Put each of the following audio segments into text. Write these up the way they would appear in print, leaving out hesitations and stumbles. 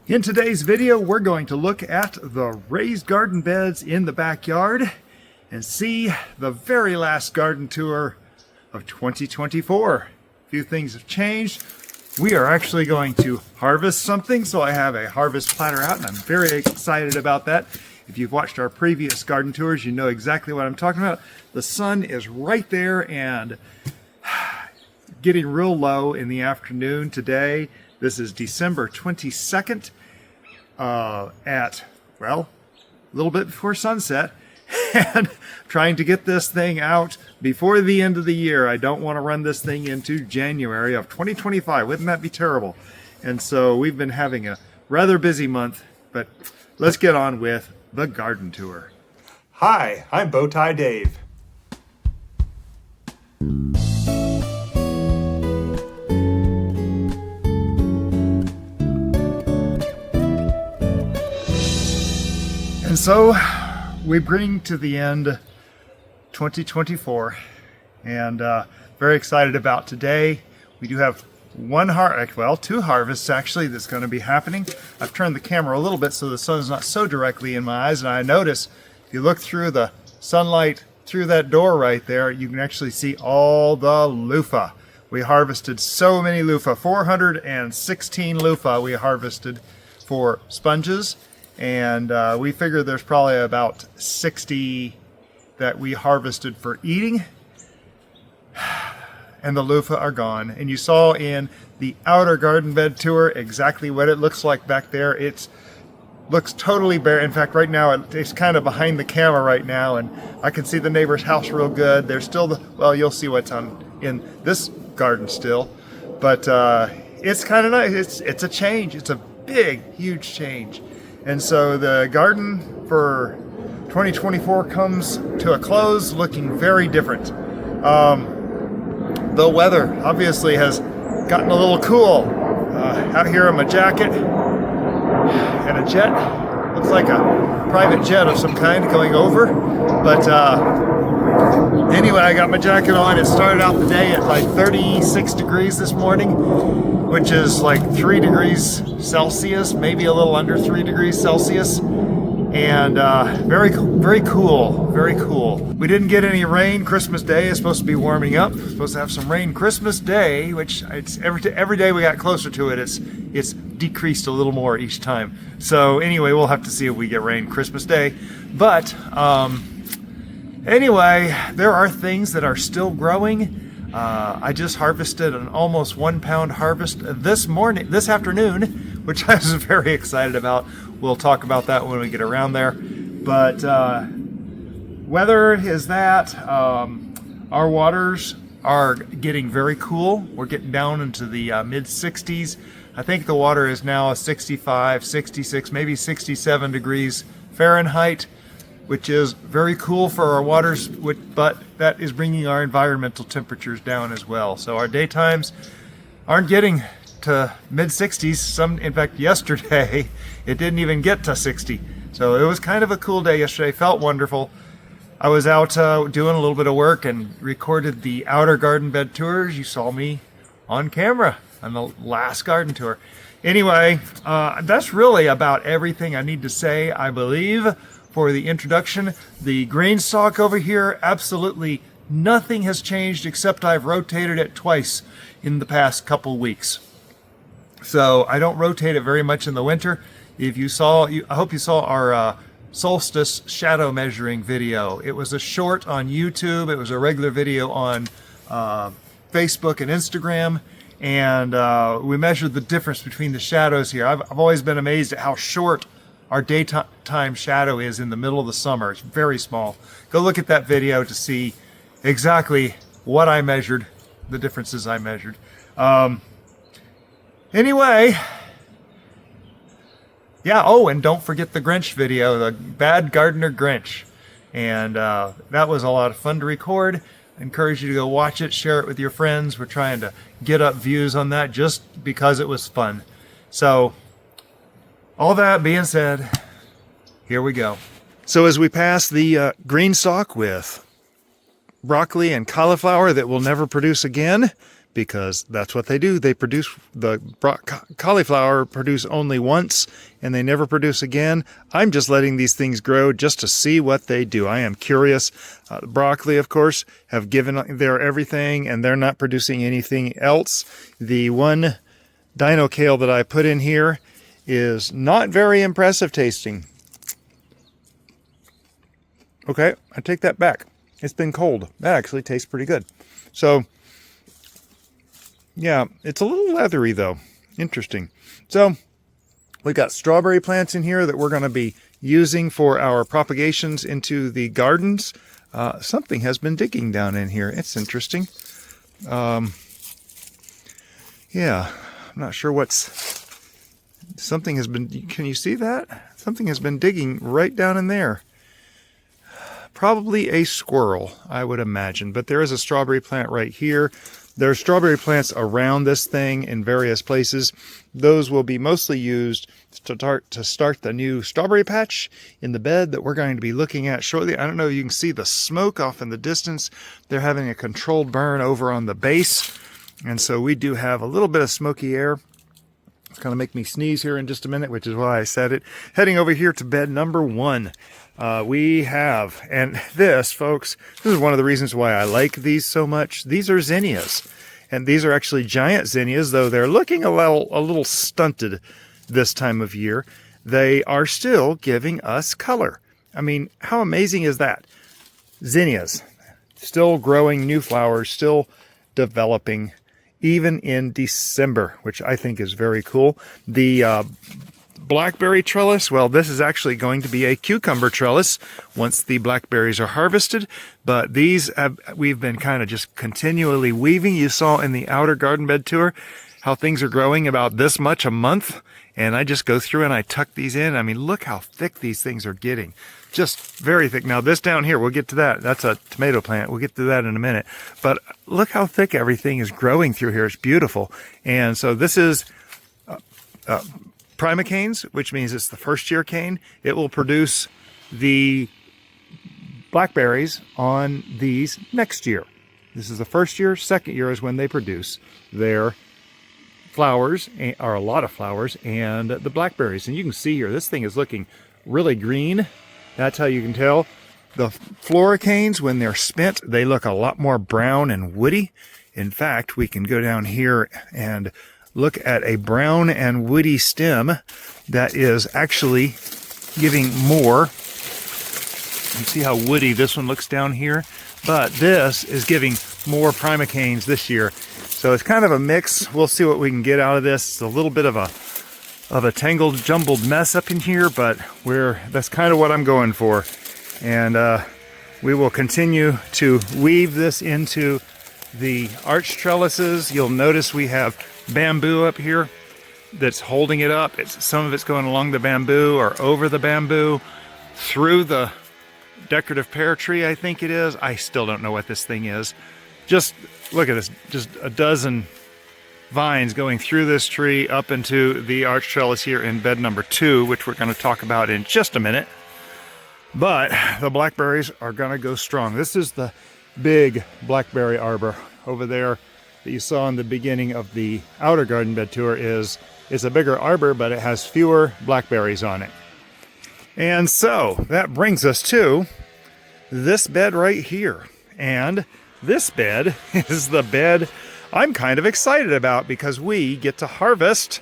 In today's video, we're going to look at the raised garden beds in the backyard and see the very last garden tour of 2024. A few things have changed. We are actually going to harvest something, so I have a harvest platter out and I'm very excited about that. If you've watched our previous garden tours, you know exactly what I'm talking about. The sun is right there and getting real low in the afternoon today. This is December 22nd at, well, a little bit before sunset, and trying to get this thing out before the end of the year. I don't want to run this thing into January of 2025. Wouldn't that be terrible? And so we've been having a rather busy month, but let's get on with the garden tour. Hi, I'm Bowtie Dave. And so we bring to the end 2024, and very excited about today. We do have two harvests actually that's going to be happening. I've turned the camera a little bit so the sun's not so directly in my eyes, and I notice if you look through the sunlight through that door right there, you can actually see all the loofah. We harvested so many loofah, 416 loofah we harvested for sponges. And we figure there's probably about 60 that we harvested for eating, and the loofah are gone. And you saw in the outer garden bed tour exactly what it looks like back there. It looks totally bare. In fact, right now it's kind of behind the camera right now, and I can see the neighbor's house real good. There's still well, you'll see what's in this garden still, but it's kind of nice. It's a change. It's a big, huge change. And so the garden for 2024 comes to a close looking very different. The weather obviously has gotten a little cool. Out here in my jacket and a jet. Looks like a private jet of some kind going over. But anyway, I got my jacket on. It started out the day at like 36 degrees this morning, which is like 3 degrees Celsius, maybe a little under 3 degrees Celsius, and very cool, very cool. We didn't get any rain. Christmas Day is supposed to be warming up. We're supposed to have some rain Christmas Day, which it's every day we got closer to it, it's decreased a little more each time. So anyway, we'll have to see if we get rain Christmas Day. But anyway, there are things that are still growing. I just harvested an almost 1 pound harvest this afternoon, which I was very excited about. We'll talk about that when we get around there. But weather is that. Our waters are getting very cool. We're getting down into the mid 60s. I think the water is now 65, 66, maybe 67 degrees Fahrenheit, which is very cool for our waters, but that is bringing our environmental temperatures down as well. So our daytimes aren't getting to mid-60s. In fact, yesterday, it didn't even get to 60. So it was kind of a cool day yesterday. Felt wonderful. I was out doing a little bit of work and recorded the outer garden bed tours. You saw me on camera on the last garden tour. Anyway, that's really about everything I need to say, I believe, for the introduction. The Greenstalk over here, absolutely nothing has changed except I've rotated it twice in the past couple weeks. So I don't rotate it very much in the winter. If you saw, I hope you saw our solstice shadow measuring video. It was a short on YouTube. It was a regular video on Facebook and Instagram. And we measured the difference between the shadows here. I've always been amazed at how short our daytime shadow is in the middle of the summer. It's very small. Go look at that video to see exactly what I measured, the differences I measured. Anyway, yeah, oh, and don't forget the Grinch video, the Bad Gardener Grinch. And that was a lot of fun to record. I encourage you to go watch it, share it with your friends. We're trying to get up views on that just because it was fun. So, all that being said, here we go. So as we pass the Greenstalk with broccoli and cauliflower that will never produce again because that's what they do. They produce the cauliflower produce only once and they never produce again. I'm just letting these things grow just to see what they do. I am curious. Broccoli, of course, have given their everything and they're not producing anything else. The one dino kale that I put in here is not very impressive tasting. Okay, I take that back. It's been cold. That actually tastes pretty good. So, yeah, it's a little leathery though. Interesting. So, we've got strawberry plants in here that we're going to be using for our propagations into the gardens. Something has been digging down in here. It's interesting. Yeah, I'm not sure what's... Something has been... Can you see that? Something has been digging right down in there. Probably a squirrel, I would imagine. But there is a strawberry plant right here. There are strawberry plants around this thing in various places. Those will be mostly used to start the new strawberry patch in the bed that we're going to be looking at shortly. I don't know if you can see the smoke off in the distance. They're having a controlled burn over on the base. And so we do have a little bit of smoky air. It's going to make me sneeze here in just a minute, which is why I said it. Heading over here to bed number 1. We have, and this, folks, this is one of the reasons why I like these so much. These are zinnias, and these are actually giant zinnias, though they're looking a little stunted this time of year. They are still giving us color. I mean, how amazing is that? Zinnias, still growing new flowers, still developing, even in December, which I think is very cool. The blackberry trellis, well, this is actually going to be a cucumber trellis once the blackberries are harvested, but these we've been kind of just continually weaving. You saw in the outer garden bed tour how things are growing about this much a month, and I just go through and I tuck these in. I mean, look how thick these things are getting. Just very thick. Now this down here, we'll get to that. That's a tomato plant. We'll get to that in a minute. But look how thick everything is growing through here. It's beautiful. And so this is primicanes, which means it's the first year cane. It will produce the blackberries on these next year. This is the first year. Second year is when they produce their flowers, or a lot of flowers, and the blackberries. And you can see here, this thing is looking really green. That's how you can tell. The floricanes, when they're spent, they look a lot more brown and woody. In fact, we can go down here and look at a brown and woody stem that is actually giving more. You see how woody this one looks down here? But this is giving more primicanes this year. So it's kind of a mix. We'll see what we can get out of this. It's a little bit of a tangled, jumbled mess up in here, but that's kind of what I'm going for. And we will continue to weave this into the arch trellises. You'll notice we have bamboo up here that's holding it up. Some of it's going along the bamboo or over the bamboo through the decorative pear tree, I think it is. I still don't know what this thing is. Just look at this, just a dozen vines going through this tree up into the arch trellis here in bed number 2, which we're going to talk about in just a minute. But the blackberries are going to go strong. This is the big blackberry arbor over there that you saw in the beginning of the outer garden bed tour. It's a bigger arbor, but it has fewer blackberries on it. And so that brings us to this bed right here. And this bed is the bed I'm kind of excited about because we get to harvest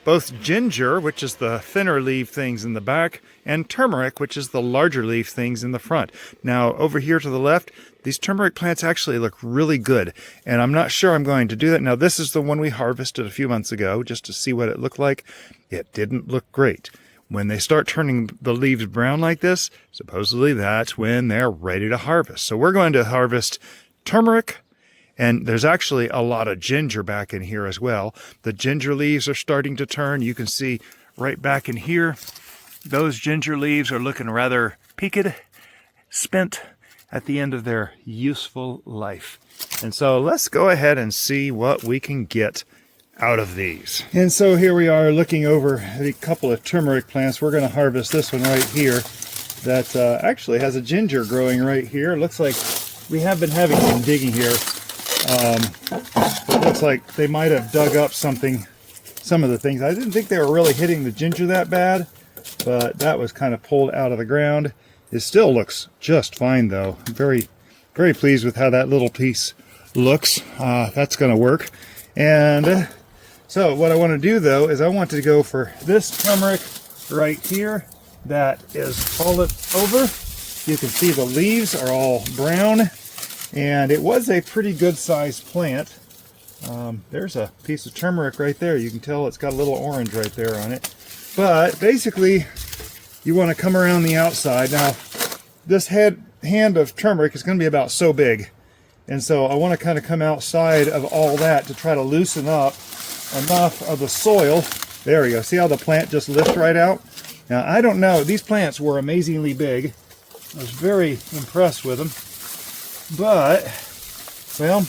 both ginger, which is the thinner leaf things in the back, and turmeric, which is the larger leaf things in the front. Now, over here to the left, these turmeric plants actually look really good, and I'm not sure I'm going to do that. Now, this is the one we harvested a few months ago just to see what it looked like. It didn't look great. When they start turning the leaves brown like this, supposedly that's when they're ready to harvest. So we're going to harvest turmeric, and there's actually a lot of ginger back in here as well. The ginger leaves are starting to turn. You can see right back in here, those ginger leaves are looking rather peaked, spent at the end of their useful life. And so let's go ahead and see what we can get out of these. And so here we are looking over a couple of turmeric plants. We're going to harvest this one right here that actually has a ginger growing right here. Looks like we have been having some digging here. looks like they might have dug up some of the things. I didn't think they were really hitting the ginger that bad, but that was kind of pulled out of the ground. It still looks just fine though. I'm very, very pleased with how that little piece looks. That's going to work. And so what I want to do though is I want to go for this turmeric right here that is folded over. You can see the leaves are all brown, and it was a pretty good sized plant. There's a piece of turmeric right there. You can tell it's got a little orange right there on it. But basically, you want to come around the outside. Now, this hand of turmeric is going to be about so big. And so I want to kind of come outside of all that to try to loosen up enough of the soil. There we go. See how the plant just lifts right out? Now, I don't know. These plants were amazingly big. I was very impressed with them. But, well,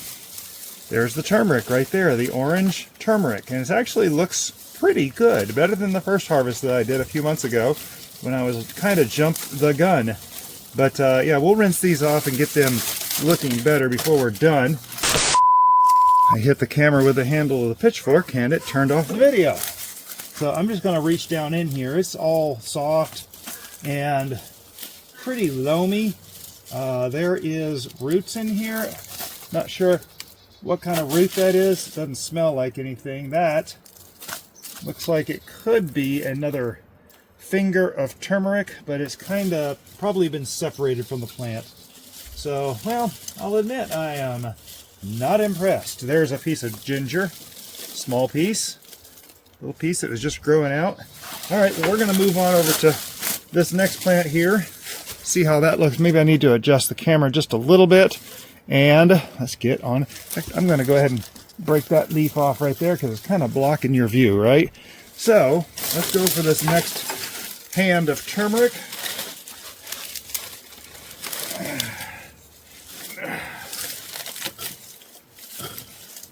there's the turmeric right there, the orange turmeric. And it actually looks pretty good. Better than the first harvest that I did a few months ago when I was kind of jumped the gun. But, yeah, we'll rinse these off and get them looking better before we're done. I hit the camera with the handle of the pitchfork and it turned off the video. So I'm just going to reach down in here. It's all soft and pretty loamy. There is roots in here. Not sure what kind of root that is. It doesn't smell like anything. That looks like it could be another finger of turmeric, but it's kind of probably been separated from the plant. So, well, I'll admit I am not impressed. There's a piece of ginger, small piece, little piece that was just growing out. All right, well, we're going to move on over to this next plant here. See how that looks. Maybe I need to adjust the camera just a little bit. And let's get on. In fact, I'm going to go ahead and break that leaf off right there because it's kind of blocking your view, right? So let's go for this next hand of turmeric.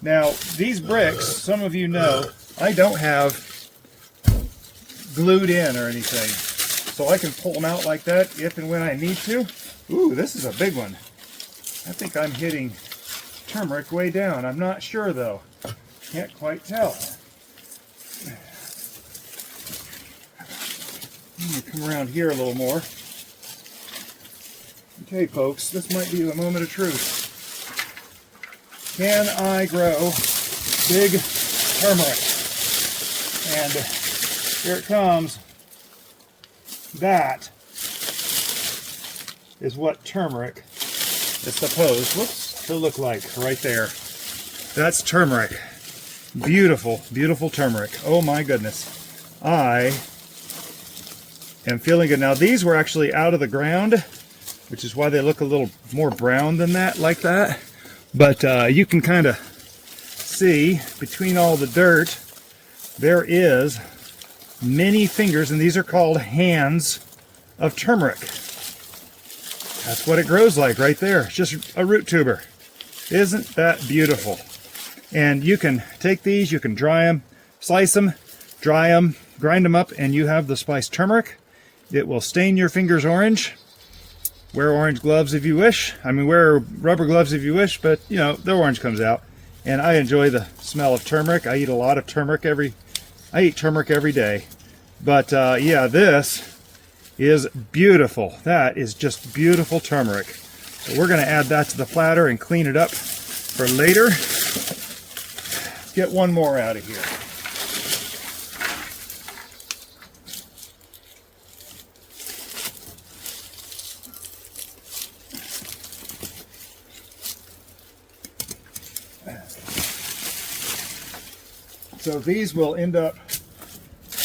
Now, these bricks, some of you know, I don't have glued in or anything. So I can pull them out like that if and when I need to. Ooh, this is a big one. I think I'm hitting turmeric way down. I'm not sure though. Can't quite tell. I'm going to come around here a little more. Okay, folks, this might be the moment of truth. Can I grow big turmeric? And here it comes. That is what turmeric is supposed to look like right there. That's turmeric. Beautiful, beautiful turmeric. Oh my goodness. I am feeling good. Now these were actually out of the ground, which is why they look a little more brown than that, like that. But you can kind of see between all the dirt, there is many fingers, and these are called hands of turmeric. That's what it grows like right there. It's just a root tuber. Isn't that beautiful? And you can take these, you can dry them, slice them, dry them, grind them up, and you have the spiced turmeric. It will stain your fingers orange. Wear orange gloves if you wish. I mean, wear rubber gloves if you wish, but, you know, the orange comes out. And I enjoy the smell of turmeric. I eat a lot of turmeric I eat turmeric every day. But, yeah, this is beautiful. That is just beautiful turmeric. So we're going to add that to the platter and clean it up for later. Get one more out of here. So these will end up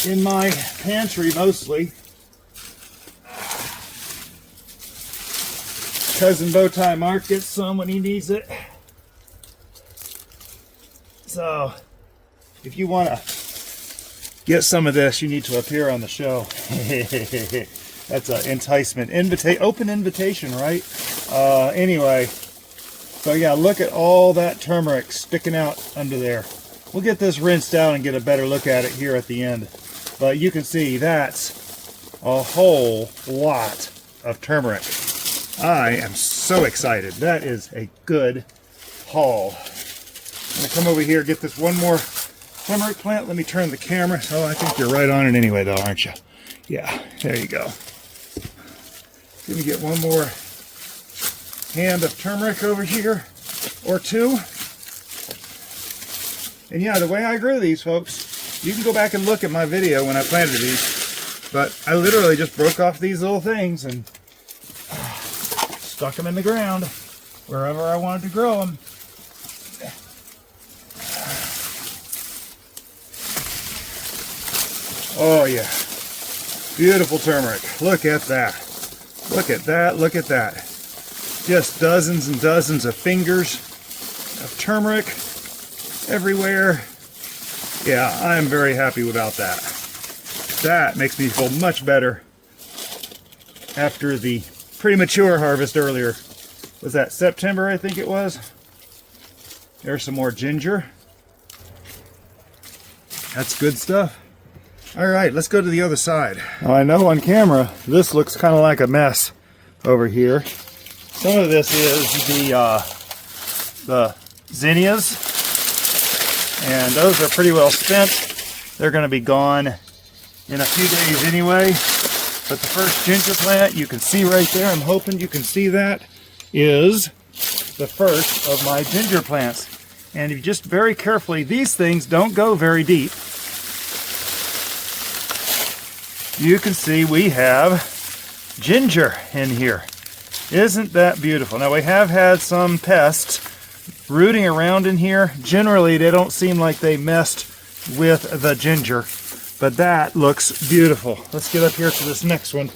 in my pantry mostly. Cousin Bowtie Mark gets some when he needs it. So if you want to get some of this, you need to appear on the show. That's an enticement. Open invitation, right? Anyway, so yeah, look at all that turmeric sticking out under there. We'll get this rinsed out and get a better look at it here at the end. But you can see that's a whole lot of turmeric. I am so excited. That is a good haul. I'm going to come over here, get this one more turmeric plant. Let me turn the camera. Oh, I think you're right on it anyway, though, aren't you? Yeah, there you go. Let me get one more hand of turmeric over here, or two. And yeah, the way I grew these, folks, you can go back and look at my video when I planted these, but I literally just broke off these little things and stuck them in the ground wherever I wanted to grow them. Oh yeah, beautiful turmeric. Look at that. Look at that, look at that. Just dozens and dozens of fingers of turmeric everywhere. Yeah, I am very happy about that. That makes me feel much better after the premature harvest earlier. Was that September, I think it was? There's some more ginger. That's good stuff. All right, let's go to the other side. Now, I know on camera, this looks kind of like a mess over here. Some of this is the zinnias, and those are pretty well spent. They're going to be gone in a few days anyway. But the first ginger plant you can see right there, I'm hoping you can see that, is the first of my ginger plants. And if you just very carefully, these things don't go very deep. You can see we have ginger in here. Isn't that beautiful? Now we have had some pests rooting around in here. Generally they don't seem like they messed with the ginger, but that looks beautiful. Let's get up here to this next one.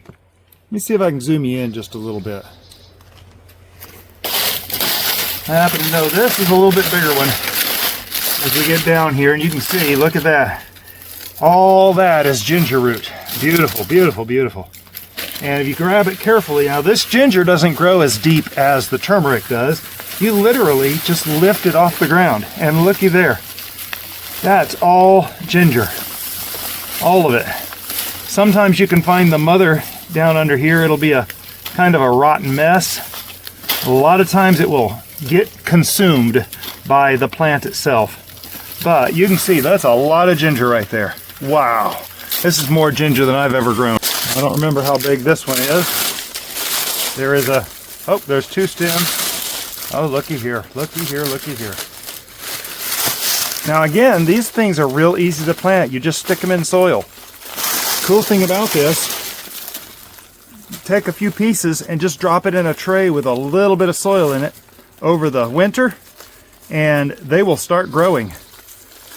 Let me see if I can zoom you in just a little bit. I happen to know this is a little bit bigger one. As we get down here, and you can see, look at that. All that is ginger root. Beautiful, beautiful, beautiful. And if you grab it carefully, now this ginger doesn't grow as deep as the turmeric does. You literally just lift it off the ground, and looky there. That's all ginger. All of it. Sometimes you can find the mother down under here. It'll be a kind of a rotten mess. A lot of times it will get consumed by the plant itself. But you can see that's a lot of ginger right there. Wow. This is more ginger than I've ever grown. I don't remember how big this one is. There is a, oh, there's two stems. Oh, looky here, looky here, looky here. Now again, these things are real easy to plant. You just stick them in soil. Cool thing about this, take a few pieces and just drop it in a tray with a little bit of soil in it over the winter, and they will start growing.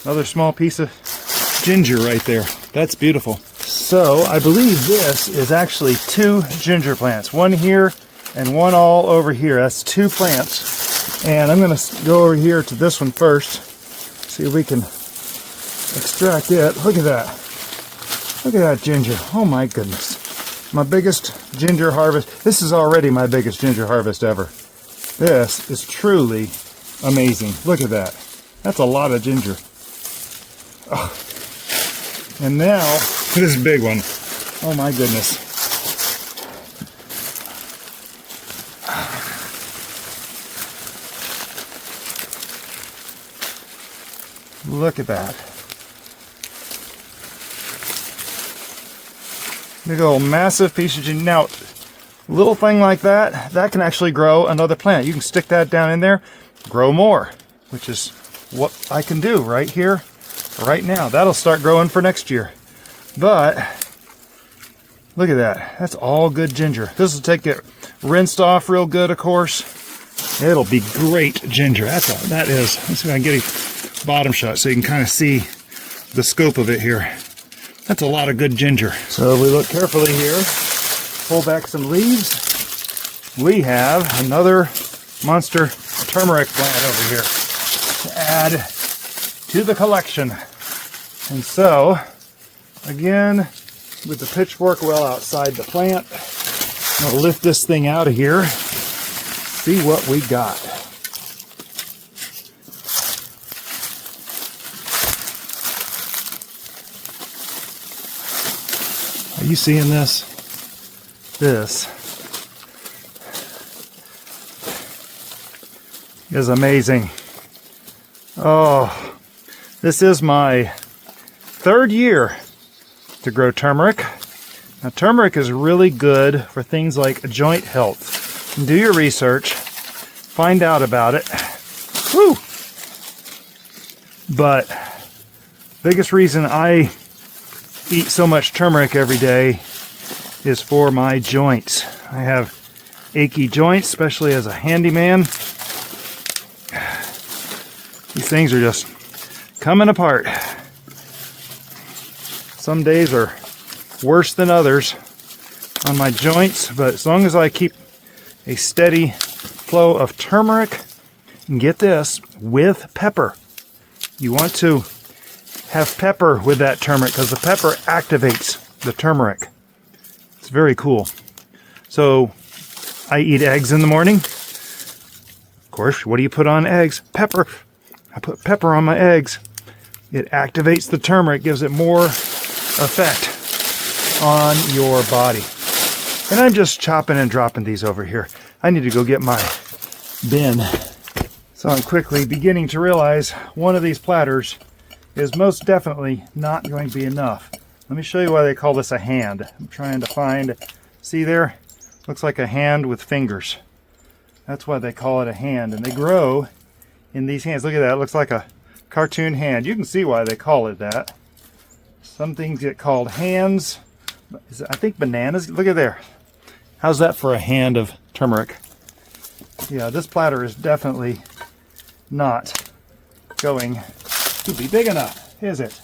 Another small piece of ginger right there. That's beautiful. So I believe this is actually two ginger plants. One here and one all over here. That's two plants. And I'm going to go over here to this one first. See if we can extract it. Look at that. Look at that ginger. Oh my goodness. My biggest ginger harvest. This is already my biggest ginger harvest ever. This is truly amazing. Look at that. That's a lot of ginger. Oh. And now, this big one. Oh my goodness. Look at that. Big old massive piece of ginger. Now, little thing like that, that can actually grow another plant. You can stick that down in there, grow more, which is what I can do right here, right now. That'll start growing for next year. But look at that. That's all good ginger. This will take it rinsed off real good, of course. It'll be great ginger. That is. Let's see if I can get a bottom shot so you can kind of see the scope of it here. That's a lot of good ginger. So if we look carefully here, pull back some leaves, we have another monster turmeric plant over here to add to the collection. And so, again, with the pitchfork well outside the plant, I'm gonna lift this thing out of here, see what we got. Are you seeing this? This is amazing. Oh, this is my 3rd year to grow turmeric. Now, turmeric is really good for things like joint health. Do your research, find out about it. Woo! But biggest reason I eat so much turmeric every day is for my joints. I have achy joints, especially as a handyman. These things are just coming apart. Some days are worse than others on my joints, but as long as I keep a steady flow of turmeric, and get this, with pepper. You want to have pepper with that turmeric because the pepper activates the turmeric. It's very cool. So I eat eggs in the morning. Of course, what do you put on eggs? Pepper. I put pepper on my eggs. It activates the turmeric, gives it more effect on your body. And I'm just chopping and dropping these over here. I need to go get my bin. So I'm quickly beginning to realize one of these platters is most definitely not going to be enough. Let me show you why they call this a hand. I'm trying to find, see there? Looks like a hand with fingers. That's why they call it a hand. And they grow in these hands. Look at that, it looks like a cartoon hand. You can see why they call it that. Some things get called hands. I think bananas, look at there. How's that for a hand of turmeric? Yeah, this platter is definitely not going to be big enough, is it?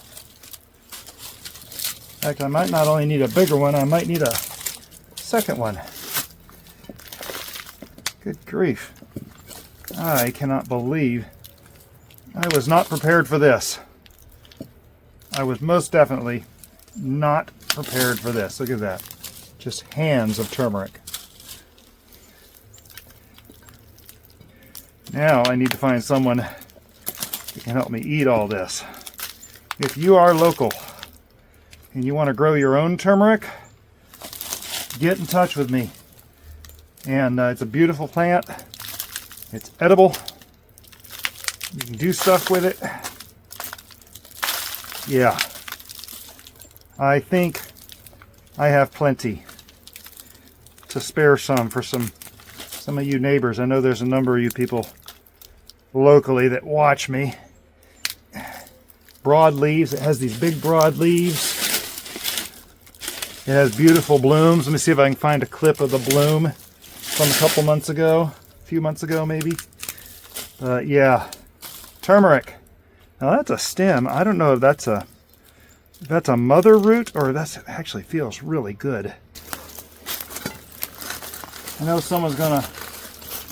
In fact, I might not only need a bigger one, I might need a second one. Good grief. I cannot believe I was not prepared for this. I was most definitely not prepared for this. Look at that. Just hands of turmeric. Now I need to find someone who can help me eat all this. If you are local and you want to grow your own turmeric, get in touch with me. And it's a beautiful plant. It's edible. You can do stuff with it. Yeah. I think I have plenty to spare some for some of you neighbors. I know there's a number of you people locally that watch me. Broad leaves. It has these big broad leaves. It has beautiful blooms. Let me see if I can find a clip of the bloom from a couple months ago. A few months ago maybe. Yeah. Turmeric. Now that's a stem. I don't know if that's a mother root or that actually feels really good. I know someone's gonna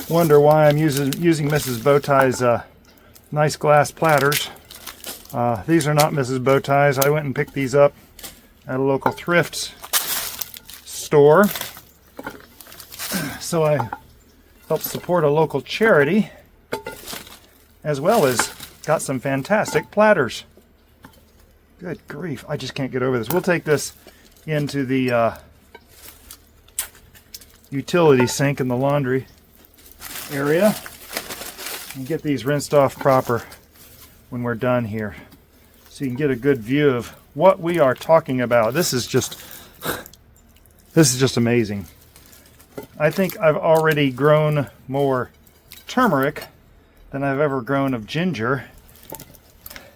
wonder why I'm using Mrs. Bowtie's nice glass platters. These are not Mrs. Bowtie's. I went and picked these up at a local thrift store. So I helped support a local charity, as well as got some fantastic platters. Good grief, I just can't get over this. We'll take this into the utility sink in the laundry area and get these rinsed off proper when we're done here, so you can get a good view of what we are talking about. This is just amazing. I think I've already grown more turmeric than I've ever grown of ginger,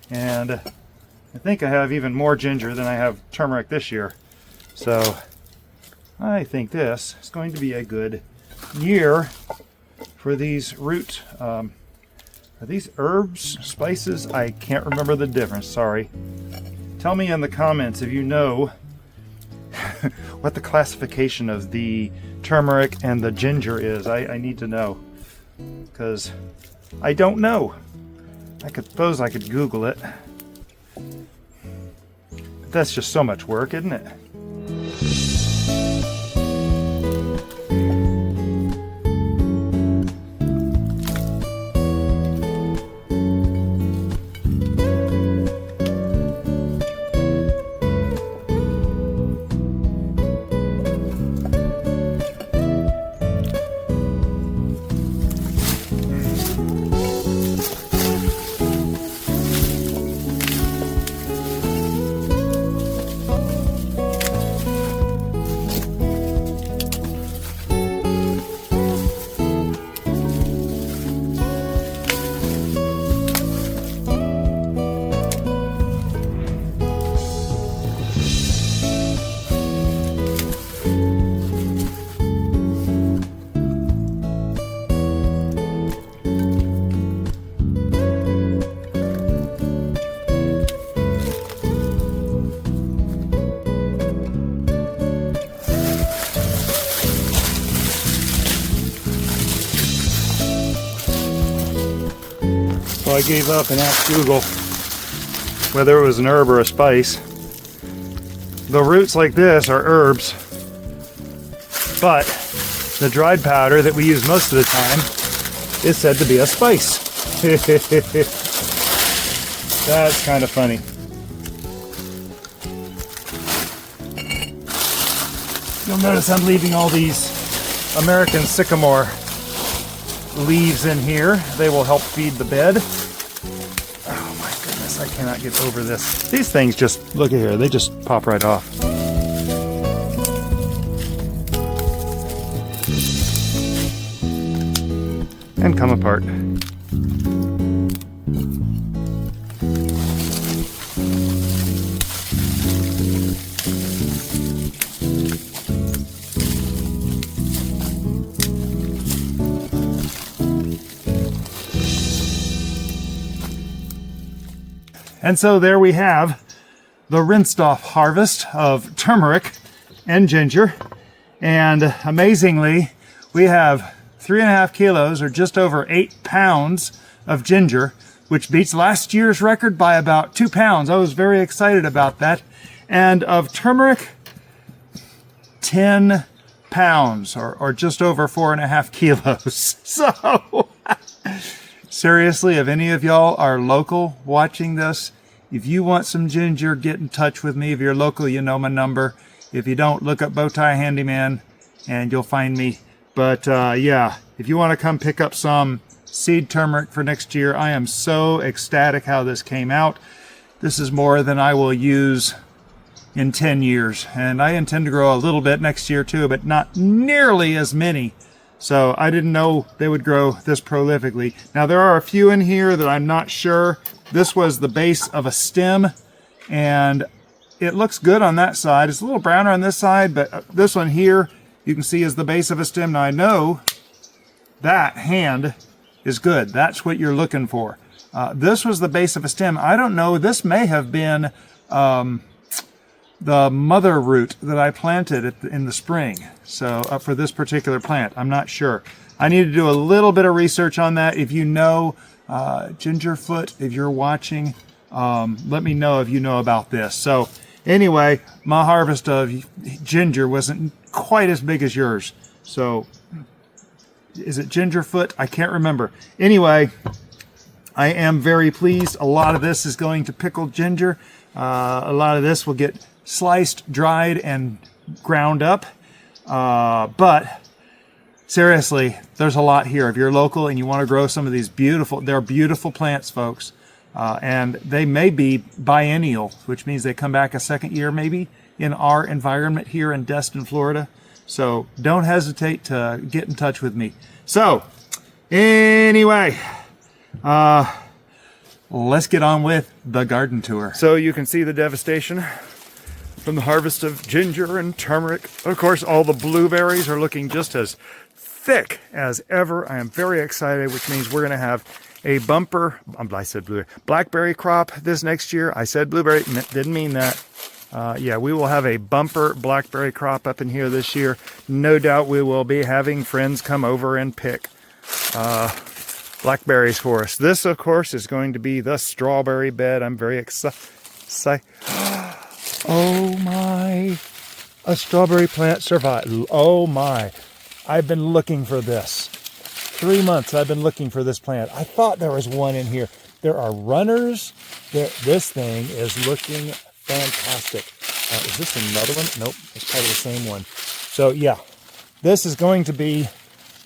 and I think I have even more ginger than I have turmeric this year. So I think this is going to be a good year for these root. Are these herbs, spices? I can't remember the difference, sorry. Tell me in the comments if you know what the classification of the turmeric and the ginger is. I need to know, because I don't know. I suppose I could Google it. But that's just so much work, isn't it? So I gave up and asked Google whether it was an herb or a spice. The roots like this are herbs, but the dried powder that we use most of the time is said to be a spice. That's kind of funny. You'll notice I'm leaving all these American sycamore leaves in here. They will help feed the bed. Oh my goodness, I cannot get over this. These things just, look at here, they just pop right off. And come apart. And so there we have the rinsed off harvest of turmeric and ginger. And amazingly, we have 3.5 kilos, or just over 8 pounds of ginger, which beats last year's record by about 2 pounds. I was very excited about that. And of turmeric, 10 pounds, or just over 4.5 kilos. So, seriously, if any of y'all are local watching this, if you want some ginger, get in touch with me. If you're local, you know my number. If you don't, look up Bowtie Handyman and you'll find me. But yeah, if you want to come pick up some seed turmeric for next year, I am so ecstatic how this came out. This is more than I will use in 10 years. And I intend to grow a little bit next year too, but not nearly as many. So I didn't know they would grow this prolifically. Now there are a few in here that I'm not sure. This was the base of a stem, and it looks good on that side. It's a little browner on this side, but this one here, you can see is the base of a stem. Now I know that hand is good. That's what you're looking for. This was the base of a stem. I don't know, this may have been the mother root that I planted in the spring. So for this particular plant, I'm not sure. I need to do a little bit of research on that. If you know, Gingerfoot, if you're watching, let me know if you know about this. So anyway, my harvest of ginger wasn't quite as big as yours. So is it Gingerfoot? I can't remember. Anyway, I am very pleased. A lot of this is going to pickled ginger. A lot of this will get sliced, dried, and ground up. But seriously, there's a lot here. If you're local and you want to grow some of these beautiful, they're beautiful plants, folks. And they may be biennial, which means they come back a second year maybe in our environment here in Destin, Florida. So don't hesitate to get in touch with me. So anyway, let's get on with the garden tour. So you can see the devastation from the harvest of ginger and turmeric. Of course, all the blueberries are looking just as thick as ever. I am very excited, which means we're going to have a bumper, I said blueberry, blackberry crop this next year. I said blueberry, didn't mean that. Yeah, we will have a bumper blackberry crop up in here this year. No doubt we will be having friends come over and pick blackberries for us. This, of course, is going to be the strawberry bed. I'm very excited. Oh my, a strawberry plant survived. Oh my, I've been looking for this. 3 months I've been looking for this plant. I thought there was one in here. There are runners. This thing is looking fantastic. Is this another one? Nope, it's part of the same one. So yeah, this is going to be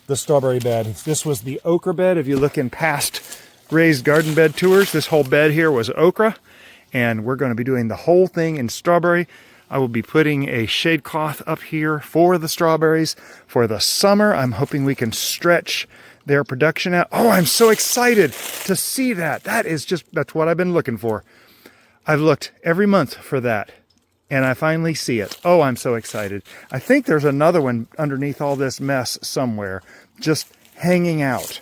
the strawberry bed. This was the okra bed. If you look in past raised garden bed tours, this whole bed here was okra. And we're going to be doing the whole thing in strawberry. I will be putting a shade cloth up here for the strawberries. For the summer, I'm hoping we can stretch their production out. Oh, I'm so excited to see that. That's what I've been looking for. I've looked every month for that, and I finally see it. Oh, I'm so excited. I think there's another one underneath all this mess somewhere, just hanging out.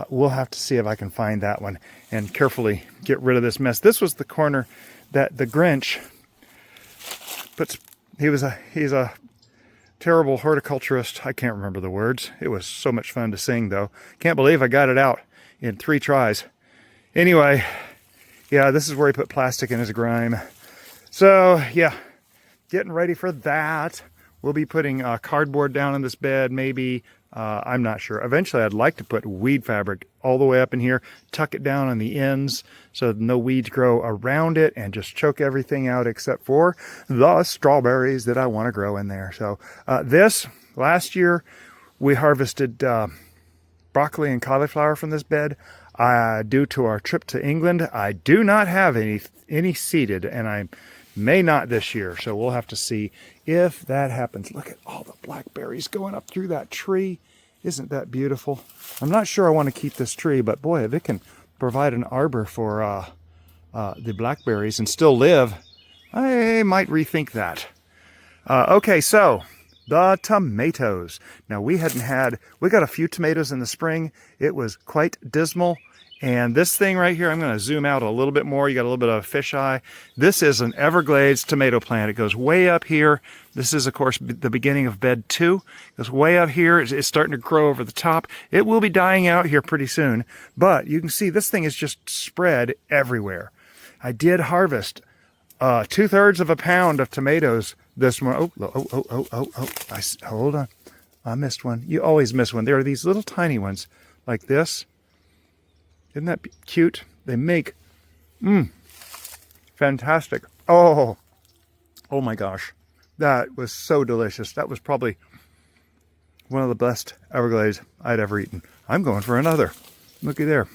We'll have to see if I can find that one and carefully get rid of this mess. This was the corner that the Grinch puts. He's a terrible horticulturist. I can't remember the words. It was so much fun to sing, though. Can't believe I got it out in 3 tries. Anyway, yeah, this is where he put plastic in his grime. So yeah, getting ready for that. We'll be putting cardboard down in this bed, maybe. I'm not sure. Eventually, I'd like to put weed fabric all the way up in here, tuck it down on the ends so no weeds grow around it, and just choke everything out except for the strawberries that I want to grow in there. So last year, we harvested broccoli and cauliflower from this bed. Due to our trip to England, I do not have any seeded, and I may not this year, so we'll have to see if that happens. Look at all the blackberries going up through that tree. Isn't that beautiful? I'm not sure I want to keep this tree, but boy, if it can provide an arbor for the blackberries and still live, I might rethink that. Okay, so the tomatoes. Now, we got a few tomatoes in the spring. It was quite dismal. And this thing right here, I'm going to zoom out a little bit more. You got a little bit of a fisheye. This is an Everglades tomato plant. It goes way up here. This is, of course, the beginning of bed 2. It goes way up here. It's starting to grow over the top. It will be dying out here pretty soon. But you can see this thing is just spread everywhere. I did harvest 2/3 of a pound of tomatoes this morning. Hold on. I missed one. You always miss one. There are these little tiny ones like this. Isn't that cute? They make, fantastic. Oh my gosh. That was so delicious. That was probably one of the best Everglades I'd ever eaten. I'm going for another. Looky there.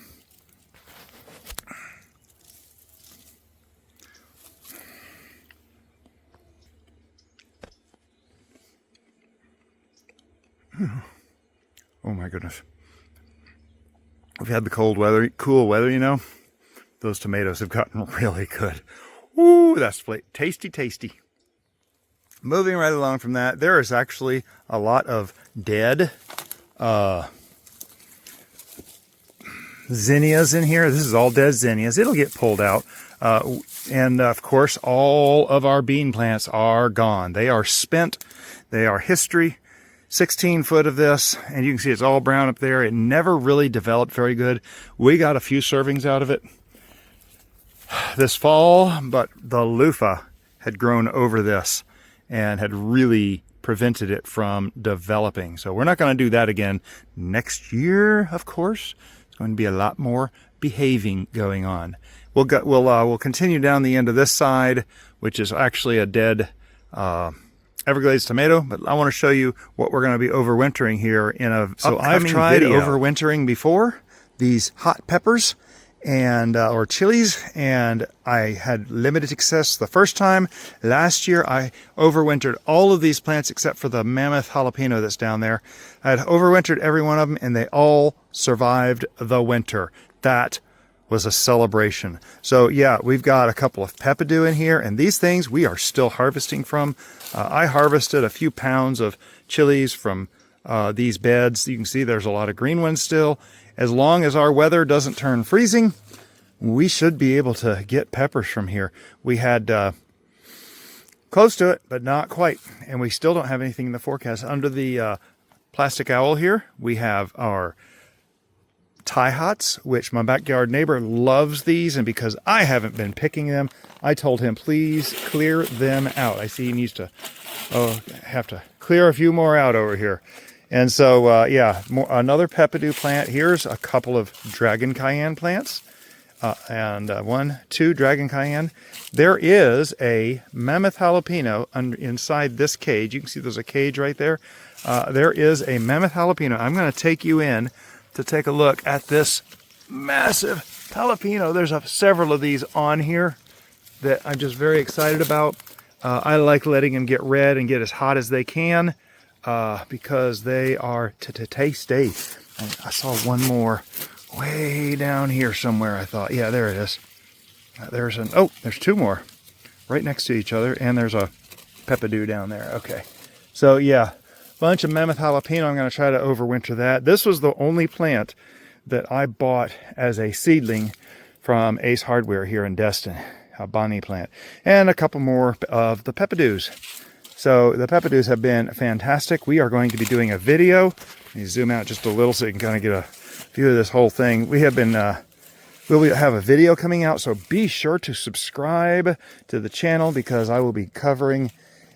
Oh my goodness. We've had the cool weather, you know. Those tomatoes have gotten really good. Ooh, that's tasty, tasty. Moving right along from that, there is actually a lot of dead zinnias in here. This is all dead zinnias. It'll get pulled out. And of course, all of our bean plants are gone. They are spent. They are history. 16 foot of this, and you can see it's all brown up there. It never really developed very good. We got a few servings out of it this fall, but the Luffa had grown over this and had really prevented it from developing. So we're not going to do that again next year, of course. It's going to be a lot more behaving going on. We'll continue down the end of this side, which is actually a dead Everglades tomato, but I want to show you what we're going to be overwintering here in a So I've tried overwintering before, these hot peppers and or chilies, and I had limited success the first time. Last year I overwintered all of these plants except for the mammoth jalapeno that's down there. I had overwintered every one of them, and they all survived the winter. That was a celebration. So yeah, we've got a couple of peppadew in here, and these things we are still harvesting from. I harvested a few pounds of chilies from these beds. You can see there's a lot of green ones still. As long as our weather doesn't turn freezing, we should be able to get peppers from here. We had close to it, but not quite. And we still don't have anything in the forecast. Under the plastic owl here, we have our tie hots, which my backyard neighbor loves these, and because I haven't been picking them, I told him please clear them out. I see he needs to have to clear a few more out over here. And so yeah, another peppadew plant. Here's a couple of dragon cayenne plants, and 2 dragon cayenne. There is a mammoth jalapeno inside this cage. You can see there's a cage right there. There is a mammoth jalapeno. I'm going to take you in to take a look at this massive jalapeno. There's several of these on here that I'm just very excited about. I like letting them get red and get as hot as they can because they are tasty. I saw one more way down here somewhere. I thought, yeah, there it is. There's 2 more right next to each other, and there's a peppadew down there. Okay, so yeah, bunch of mammoth jalapeno. I'm going to try to overwinter that. This was the only plant that I bought as a seedling from Ace Hardware here in Destin, a bonnet plant, and a couple more of the peppadews. So the peppadews have been fantastic. We are going to be doing a video. Let me zoom out just a little so you can kind of get a view of this whole thing. We have been we'll have a video coming out, so be sure to subscribe to the channel because I will be covering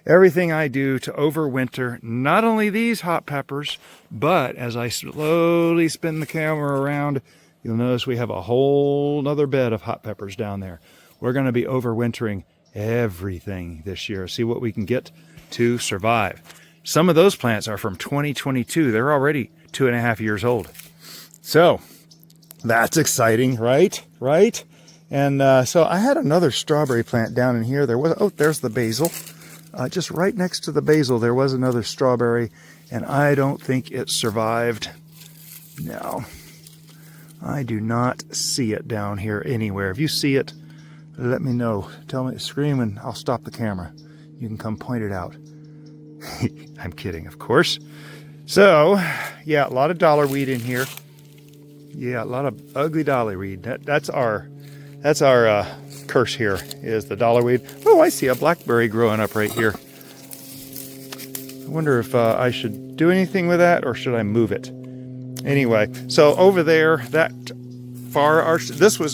everything I do to overwinter not only these hot peppers, but as I slowly spin the camera around, you'll notice we have a whole nother bed of hot peppers down there. We're going to be overwintering everything this year, see what we can get to survive. Some of those plants are from 2022. They're already 2.5 years old. So that's exciting, right? And so I had another strawberry plant down in here. There's the basil. Just right next to the basil, there was another strawberry, and I don't think it survived. No, I do not see it down here anywhere. If you see it, let me know. Tell me, scream, and I'll stop the camera. You can come point it out. I'm kidding, of course. So, yeah, a lot of dollar weed in here. Yeah, a lot of ugly dollar weed. That's our curse here, is the dollar weed. Oh, I see a blackberry growing up right here. I wonder if I should do anything with that, or should I move it? Anyway, so over there, that far,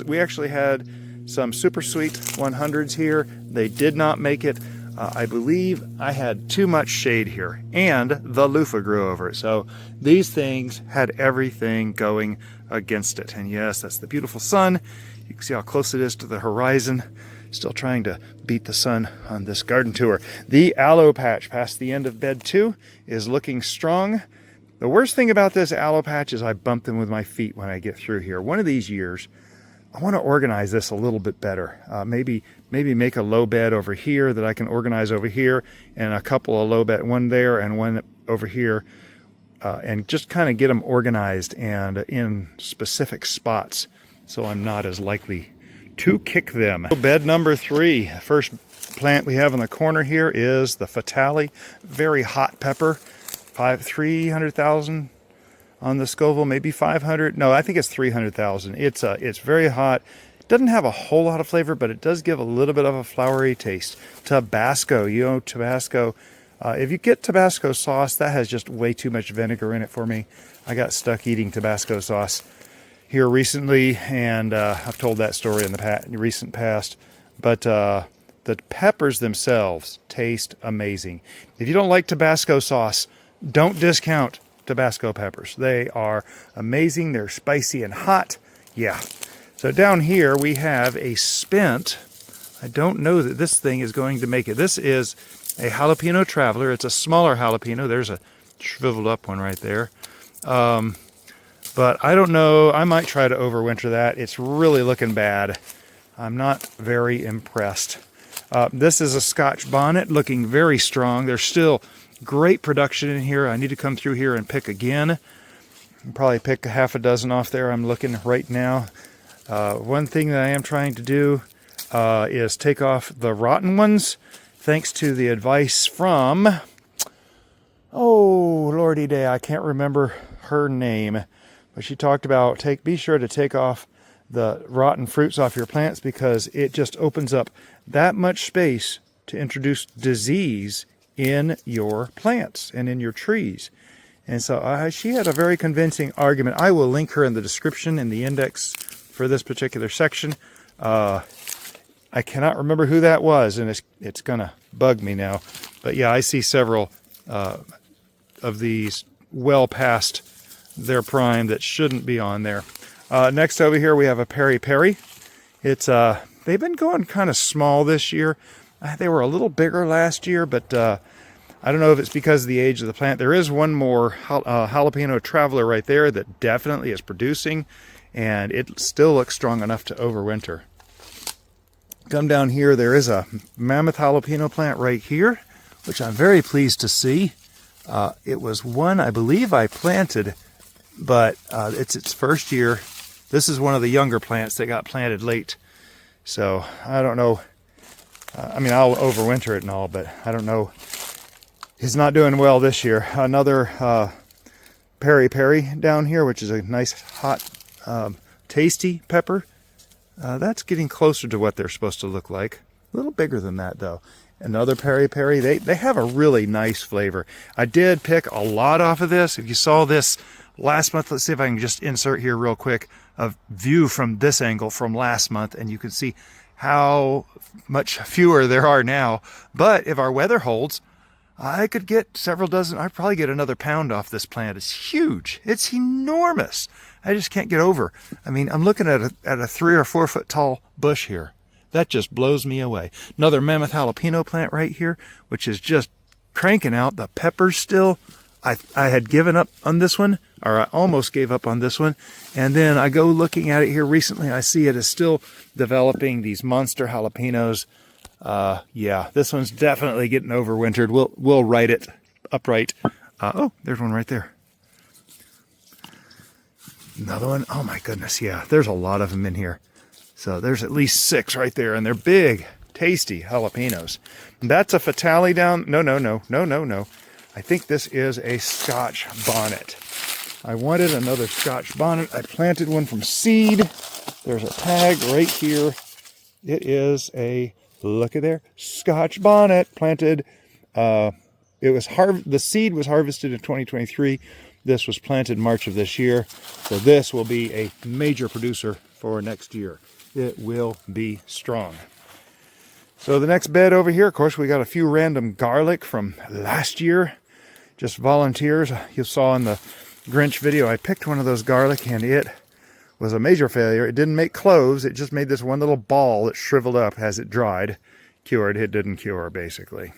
we actually had some supersweet 100s here. They did not make it. I believe I had too much shade here, and the loofah grew over it. So these things had everything going against it. And yes, that's the beautiful sun. You can see how close it is to the horizon. Still trying to beat the sun on this garden tour. The aloe patch past the end of bed 2 is looking strong. The worst thing about this aloe patch is I bump them with my feet when I get through here. One of these years, I want to organize this a little bit better. Maybe make a low bed over here that I can organize over here, and a couple of low bed, one there and one over here, and just kind of get them organized and in specific spots so I'm not as likely to kick them. Bed number 3. First plant we have in the corner here is the Fatali, very hot pepper, 300,000. On the Scoville, maybe 500. No, I think it's 300,000. It's very hot. Doesn't have a whole lot of flavor, but it does give a little bit of a flowery taste. Tabasco, Tabasco. If you get Tabasco sauce, that has just way too much vinegar in it for me. I got stuck eating Tabasco sauce here recently, and I've told that story in the recent past. But the peppers themselves taste amazing. If you don't like Tabasco sauce, don't discount Tabasco peppers. They are amazing. They're spicy and hot. Yeah. So down here we have a spent. I don't know that this thing is going to make it. This is a jalapeno traveler. It's a smaller jalapeno. There's a shriveled up one right there. But I don't know. I might try to overwinter that. It's really looking bad. I'm not very impressed. This is a scotch bonnet, looking very strong. There's still great production in here. I need to come through here and pick again. I'll probably pick a half a dozen off there. I'm looking right now. One thing that I am trying to do is take off the rotten ones, thanks to the advice from, oh lordy day, I can't remember her name, but she talked about be sure to take off the rotten fruits off your plants because it just opens up that much space to introduce disease in your plants and in your trees. And so she had a very convincing argument. I will link her in the description in the index for this particular section. I cannot remember who that was, and it's gonna bug me now. But yeah, I see several of these well past their prime that shouldn't be on there. Next over here we have a peri. It's they've been going kind of small this year. They were a little bigger last year, but I don't know if it's because of the age of the plant. There is one more jalapeno traveler right there that definitely is producing, and it still looks strong enough to overwinter. Come down here, there is a mammoth jalapeno plant right here, which I'm very pleased to see. It was one I believe I planted, but it's its first year. This is one of the younger plants that got planted late. So I don't know. I mean, I'll overwinter it and all, but I don't know. It's not doing well this year. Another peri down here, which is a nice, hot, tasty pepper. That's getting closer to what they're supposed to look like. A little bigger than that, though. Another peri. They have a really nice flavor. I did pick a lot off of this. If you saw this last month, let's see if I can just insert here real quick a view from this angle from last month, and you can see how much fewer there are now. But if our weather holds, I could get several dozen. I'd probably get another pound off this plant. It's huge. It's enormous. I just can't get over. I mean, I'm looking at a 3 or 4 foot tall bush here. That just blows me away. Another mammoth jalapeno plant right here, which is just cranking out the peppers still. I had given up on this one, or I almost gave up on this one. And then I go looking at it here recently. I see it is still developing these monster jalapenos. Yeah, this one's definitely getting overwintered. We'll write it upright. Oh, there's one right there. Another one. Oh my goodness. Yeah, there's a lot of them in here. So there's at least 6 right there, and they're big, tasty jalapenos. And that's a Fatali down. No. I think this is a scotch bonnet. I wanted another scotch bonnet. I planted one from seed. There's a tag right here. It is a, look at there, scotch bonnet planted. The seed was harvested in 2023. This was planted March of this year. So this will be a major producer for next year. It will be strong. So the next bed over here, of course, we got a few random garlic from last year. Just volunteers. You saw in the Grinch video, I picked one of those garlic and it was a major failure. It didn't make cloves. It just made this one little ball that shriveled up as it dried. Cured. It didn't cure, basically.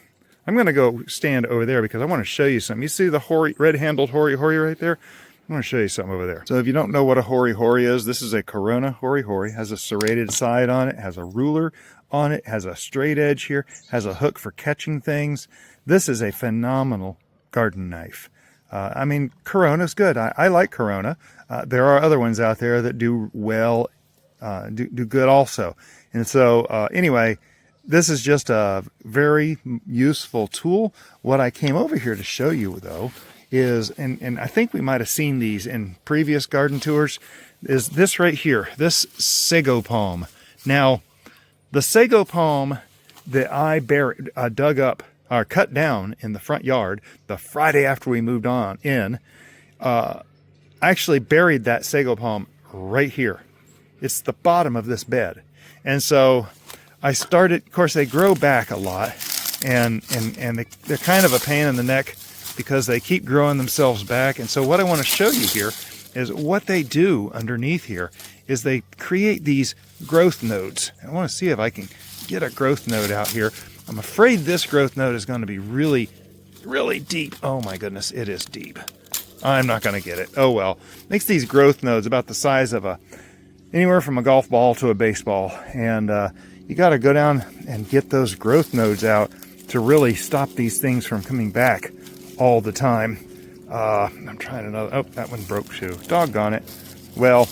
I'm going to go stand over there because I want to show you something. You see the red-handled hoary right there? I want to show you something over there. So if you don't know what a hoary is, this is a Corona hoary. Has a serrated side on it, has a ruler on it, has a straight edge here, has a hook for catching things. This is a phenomenal garden knife. I mean, Corona's good. I like Corona. There are other ones out there that do well, do good also. And so anyway, this is just a very useful tool. What I came over here to show you, though, is, and I think we might have seen these in previous garden tours, is this right here, this sego palm. Now, the sego palm that I dug up, or cut down in the front yard the Friday after we moved on in, I actually buried that sego palm right here. It's the bottom of this bed. And so I started, of course, they grow back a lot, and they're kind of a pain in the neck because they keep growing themselves back. And so what I want to show you here is what they do underneath here is they create these growth nodes. I want to see if I can get a growth node out here. I'm afraid this growth node is going to be really, really deep. Oh my goodness, it is deep. I'm not going to get it. Oh well. Makes these growth nodes about the size of anywhere from a golf ball to a baseball. And you got to go down and get those growth nodes out to really stop these things from coming back all the time. I'm trying another. Oh, that one broke too. Doggone it. Well,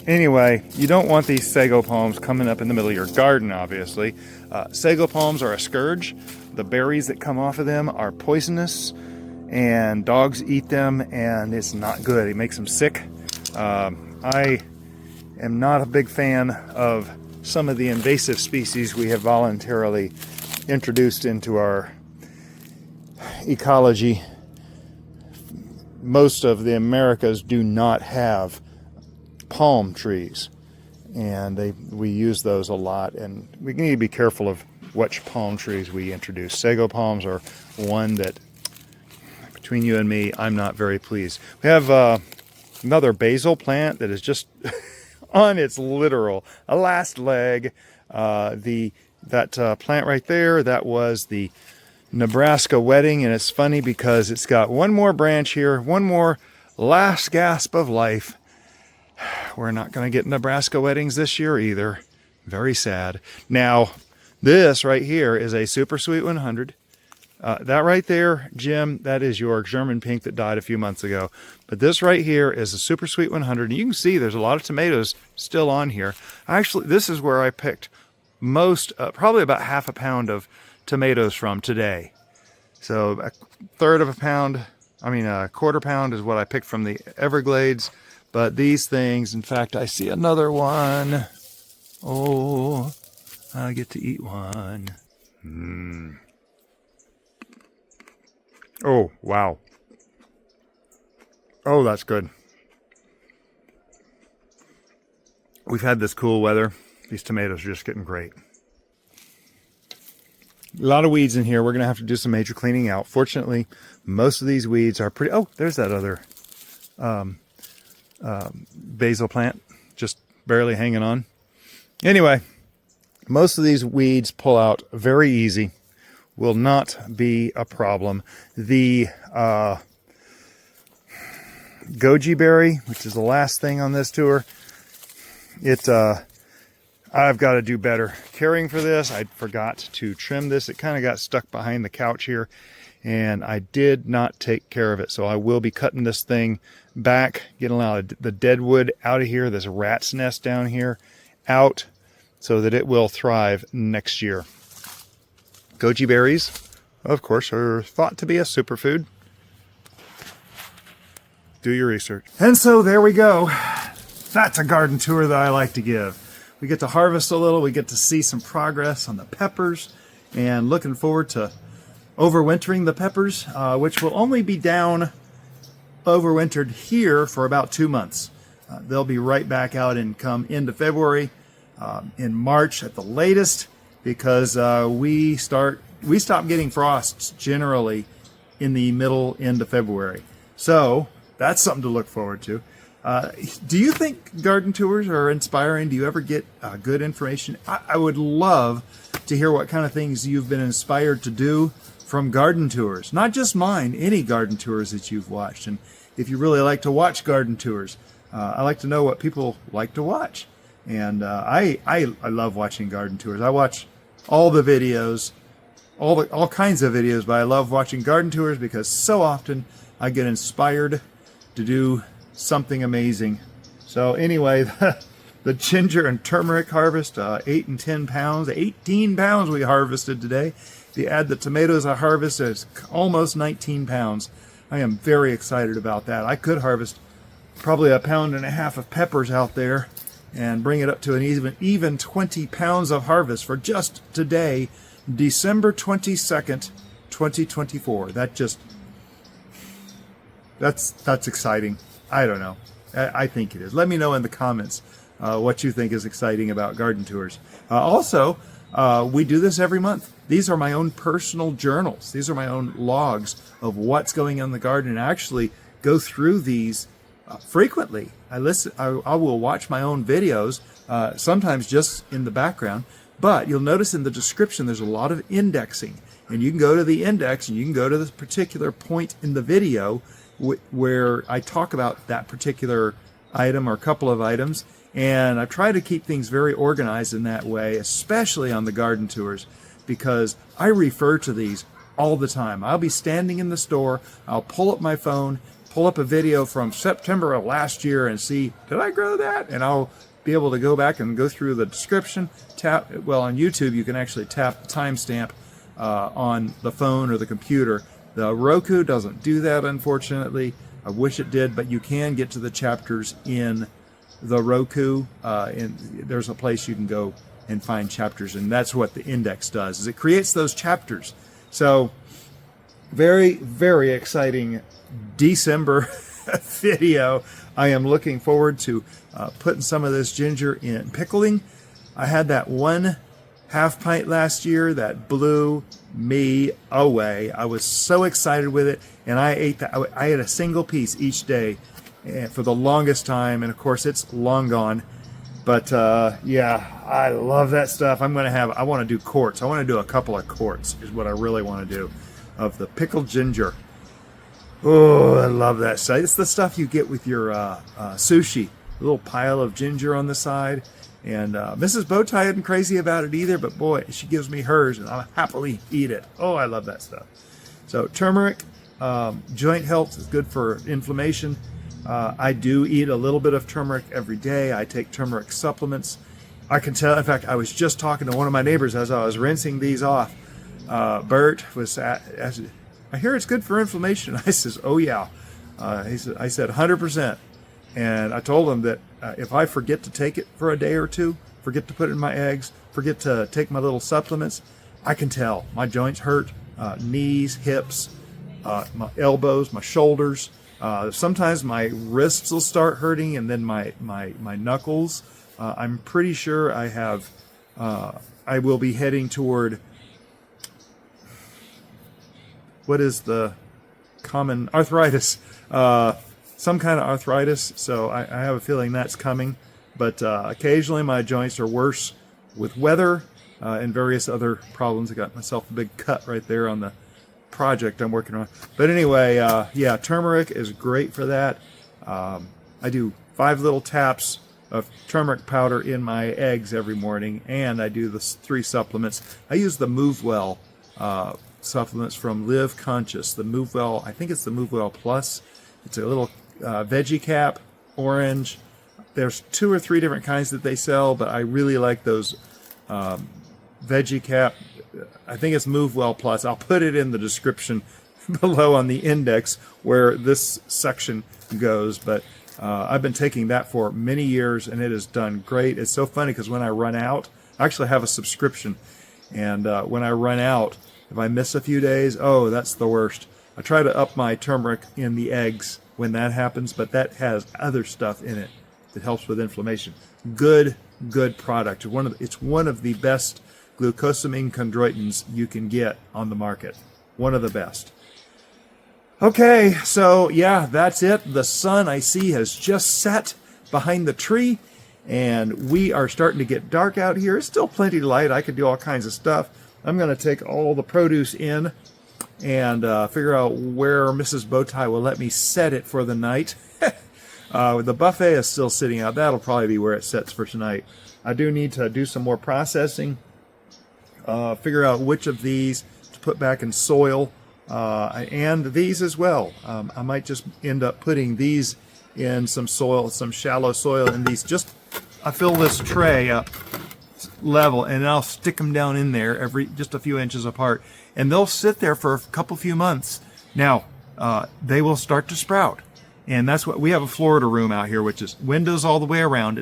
anyway, you don't want these sago palms coming up in the middle of your garden, obviously. Sago palms are a scourge. The berries that come off of them are poisonous, and dogs eat them, and it's not good. It makes them sick. I am not a big fan of some of the invasive species we have voluntarily introduced into our ecology. Most of the Americas do not have palm trees, and we use those a lot, and we need to be careful of which palm trees we introduce. Sago palms are one that, between you and me, I'm not very pleased. We have another basil plant that is just on its literal last leg. That plant right there, that was the Nebraska wedding, and it's funny because it's got one more branch here, one more last gasp of life. We're not going to get Nebraska weddings this year either. Very sad. Now, this right here is a supersweet 100. That right there, Jim, that is your German pink that died a few months ago. But this right here is a supersweet 100. And you can see there's a lot of tomatoes still on here. Actually, this is where I picked most, probably about half a pound of tomatoes from today. So a quarter pound is what I picked from the Everglades. But these things, in fact, I see another one. Oh, I get to eat one. Oh, wow. Oh, that's good. We've had this cool weather. These tomatoes are just getting great. A lot of weeds in here. We're going to have to do some major cleaning out. Fortunately, most of these weeds are pretty... Oh, there's that other basil plant just barely hanging on. Anyway, most of these weeds pull out very easy. Will not be a problem. The Gojiberry, which is the last thing on this tour, I've got to do better caring for this. I forgot to trim this. It kind of got stuck behind the couch here, and I did not take care of it. So I will be cutting this thing back, getting a lot of the dead wood out of here, this rat's nest down here, out, so that it will thrive next year. Goji berries, of course, are thought to be a superfood. Do your research. And so there we go. That's a garden tour that I like to give. We get to harvest a little, we get to see some progress on the peppers, and looking forward to overwintering the peppers, which will only be down overwintered here for about 2 months. They'll be right back out and come into February, in March at the latest, because we stop getting frosts generally in the end of February. So that's something to look forward to. Do you think garden tours are inspiring? Do you ever get good information? I would love to hear what kind of things you've been inspired to do from garden tours. Not just mine, any garden tours that you've watched. And if you really like to watch garden tours, I like to know what people like to watch. And I love watching garden tours. I watch all the videos, all kinds of videos, but I love watching garden tours because so often I get inspired to do something amazing. So anyway, the ginger and turmeric harvest, 8 and 10 pounds, 18 pounds we harvested today. If you add the tomatoes I harvested, it's almost 19 pounds. I am very excited about that. I could harvest probably 1.5 pounds of peppers out there and bring it up to an even 20 pounds of harvest for just today, December 22nd, 2024. That's exciting. I don't know. I think it is. Let me know in the comments what you think is exciting about garden tours. Also, we do this every month. These are my own personal journals. These are my own logs of what's going on in the garden, and I actually go through these frequently. I will watch my own videos, sometimes just in the background, but you'll notice in the description there's a lot of indexing, and you can go to the index and you can go to this particular point in the video where I talk about that particular item or a couple of items, and I try to keep things very organized in that way, especially on the garden tours, because I refer to these all the time. I'll be standing in the store, I'll pull up my phone, pull up a video from September of last year and see, did I grow that? And I'll be able to go back and go through the description, on YouTube you can actually tap the timestamp on the phone or the computer. The Roku doesn't do that, unfortunately. I wish it did, but you can get to the chapters in the Roku. There's a place you can go and find chapters, and that's what the index does, is it creates those chapters. So very, very exciting December video. I am looking forward to putting some of this ginger in pickling. I had that 1/2 pint last year that blew me away. I was so excited with it, and I ate that. I ate a single piece each day for the longest time, and of course it's long gone. But yeah, I love that stuff. I want to do quarts. I want to do a couple of quarts is what I really want to do of the pickled ginger. Oh, I love that stuff. It's the stuff you get with your sushi. A little pile of ginger on the side. And Mrs. Bowtie isn't crazy about it either, but boy, she gives me hers, and I'll happily eat it. Oh, I love that stuff. So turmeric, joint health is good for inflammation. I do eat a little bit of turmeric every day. I take turmeric supplements. I can tell, in fact, I was just talking to one of my neighbors as I was rinsing these off. Bert was I hear it's good for inflammation. I says, oh yeah. I said 100%. And I told him that if I forget to take it for a day or two, forget to put it in my eggs, forget to take my little supplements, I can tell. My joints hurt, knees, hips, my elbows, my shoulders. Sometimes my wrists will start hurting, and then my knuckles. I'm pretty sure I will be heading toward, what is the common arthritis? Some kind of arthritis. So I have a feeling that's coming. But occasionally my joints are worse with weather and various other problems. I got myself a big cut right there on the project I'm working on. But anyway, yeah, turmeric is great for that. I do 5 little taps of turmeric powder in my eggs every morning, and I do the 3 supplements. I use the Move Well supplements from Live Conscious. The Move Well, I think it's the Move Well Plus. It's a little veggie cap, orange. There's 2 or 3 different kinds that they sell, but I really like those veggie cap. I think it's Move Well Plus. I'll put it in the description below on the index where this section goes. But I've been taking that for many years, and it has done great. It's so funny because when I run out, I actually have a subscription. And when I run out, if I miss a few days, oh, that's the worst. I try to up my turmeric in the eggs when that happens, but that has other stuff in it that helps with inflammation. Good product. It's one of the best glucosamine chondroitins you can get on the market. One of the best. Okay, so yeah, that's it. The sun, I see, has just set behind the tree, and we are starting to get dark out here. It's still plenty light. I could do all kinds of stuff. I'm going to take all the produce in and figure out where Mrs. Bowtie will let me set it for the night. The buffet is still sitting out. That'll probably be where it sets for tonight. I do need to do some more processing. Figure out which of these to put back in soil, and these as well. I might just end up putting these in some soil, some shallow soil, and these I fill this tray up level, and I'll stick them down in there just a few inches apart, and they'll sit there for a few months. Now they will start to sprout, and that's what we have. A Florida room out here, which is windows all the way around.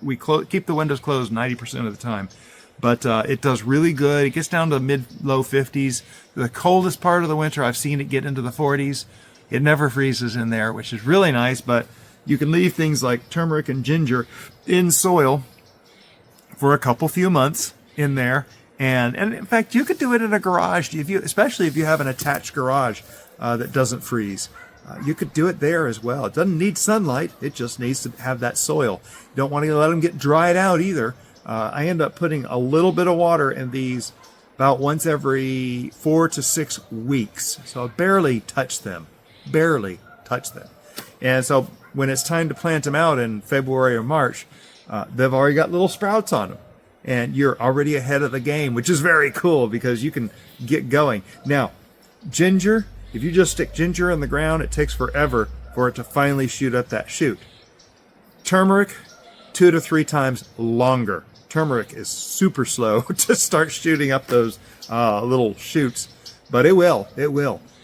We keep the windows closed 90% of the time. But it does really good. It gets down to mid-low 50s. The coldest part of the winter, I've seen it get into the 40s. It never freezes in there, which is really nice. But you can leave things like turmeric and ginger in soil for a few months in there. And in fact, you could do it in a garage, especially if you have an attached garage that doesn't freeze. You could do it there as well. It doesn't need sunlight. It just needs to have that soil. You don't want to let them get dried out either. I end up putting a little bit of water in these about once every 4 to 6 weeks. So I barely touch them. And so when it's time to plant them out in February or March, they've already got little sprouts on them. And you're already ahead of the game, which is very cool because you can get going. Now, ginger, if you just stick ginger in the ground, it takes forever for it to finally shoot up that shoot. Turmeric, 2 to 3 times longer. Turmeric is super slow to start shooting up those little shoots, but it will.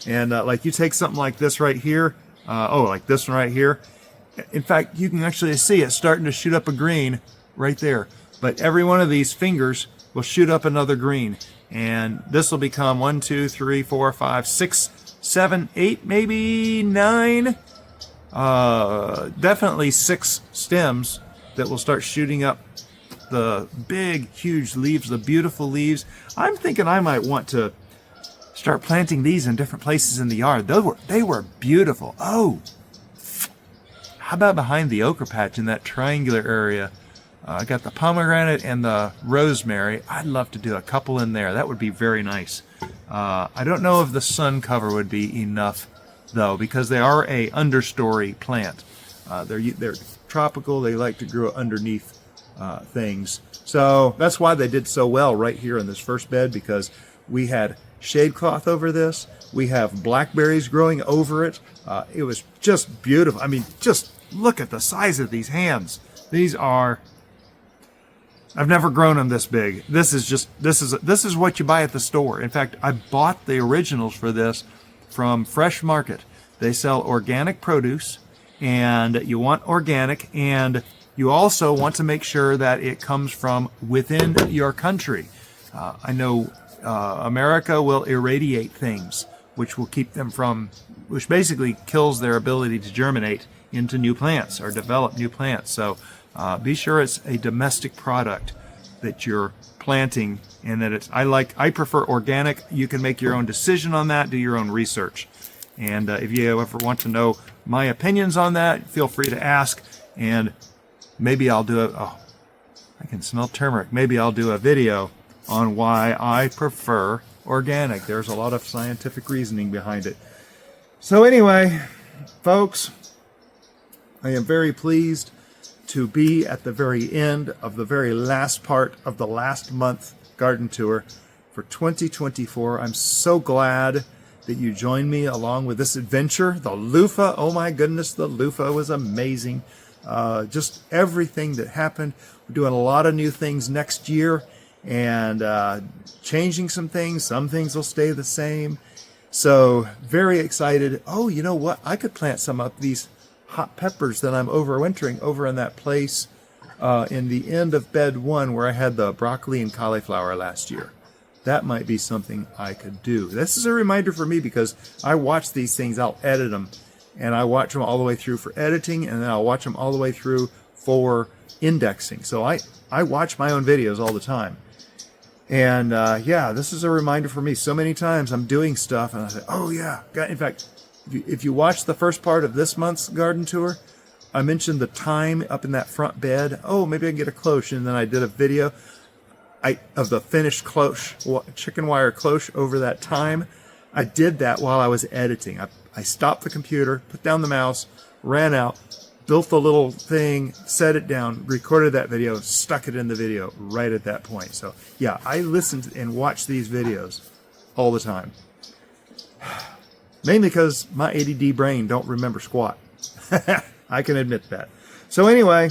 And like you take something like this right here, like this one right here. In fact, you can actually see it starting to shoot up a green right there. But every one of these fingers will shoot up another green, and this will become 1, 2, 3, 4, 5, 6, 7, 8, maybe 9. Definitely 6 stems that will start shooting up the big, huge leaves, the beautiful leaves. I'm thinking I might want to start planting these in different places in the yard. They were beautiful. Oh, how about behind the ochre patch in that triangular area? I got the pomegranate and the rosemary. I'd love to do a couple in there. That would be very nice. I don't know if the sun cover would be enough, though, because they are a understory plant. They're tropical. They like to grow underneath things. So that's why they did so well right here in this first bed, because we had shade cloth over this. We have blackberries growing over it. It was just beautiful. I mean, just look at the size of these hands. These are, I've never grown them this big. This is what you buy at the store. In fact, I bought the originals for this from Fresh Market. They sell organic produce, and you want organic, and you also want to make sure that it comes from within your country. I know America will irradiate things which will keep them from, which basically kills their ability to germinate into new plants or develop new plants. So be sure it's a domestic product that you're planting, and that it's, I prefer organic. You can make your own decision on that, do your own research. And if you ever want to know my opinions on that, feel free to ask, and maybe I'll do I can smell turmeric. Maybe I'll do a video on why I prefer organic. There's a lot of scientific reasoning behind it. So anyway, folks, I am very pleased to be at the very end of the very last part of the last month garden tour for 2024. I'm so glad that you joined me along with this adventure. The loofah, oh my goodness, the loofah was amazing. Just everything that happened. We're doing a lot of new things next year, and changing some things. Some things will stay the same. So very excited. Oh, you know what? I could plant some of these hot peppers that I'm overwintering over in that place in the end of bed 1 where I had the broccoli and cauliflower last year. That might be something I could do. This is a reminder for me because I watch these things. I'll edit them, and I watch them all the way through for editing, and then I'll watch them all the way through for indexing. So I watch my own videos all the time. And yeah, this is a reminder for me. So many times I'm doing stuff and I say, oh yeah. In fact, if you watch the first part of this month's garden tour, I mentioned the thyme up in that front bed. Oh, maybe I can get a cloche. And then I did a video of the finished cloche, chicken wire cloche over that thyme. I did that while I was editing. I stopped the computer, put down the mouse, ran out, built the little thing, set it down, recorded that video, stuck it in the video right at that point. So yeah, I listened and watched these videos all the time. Mainly because my ADD brain don't remember squat. I can admit that. So anyway,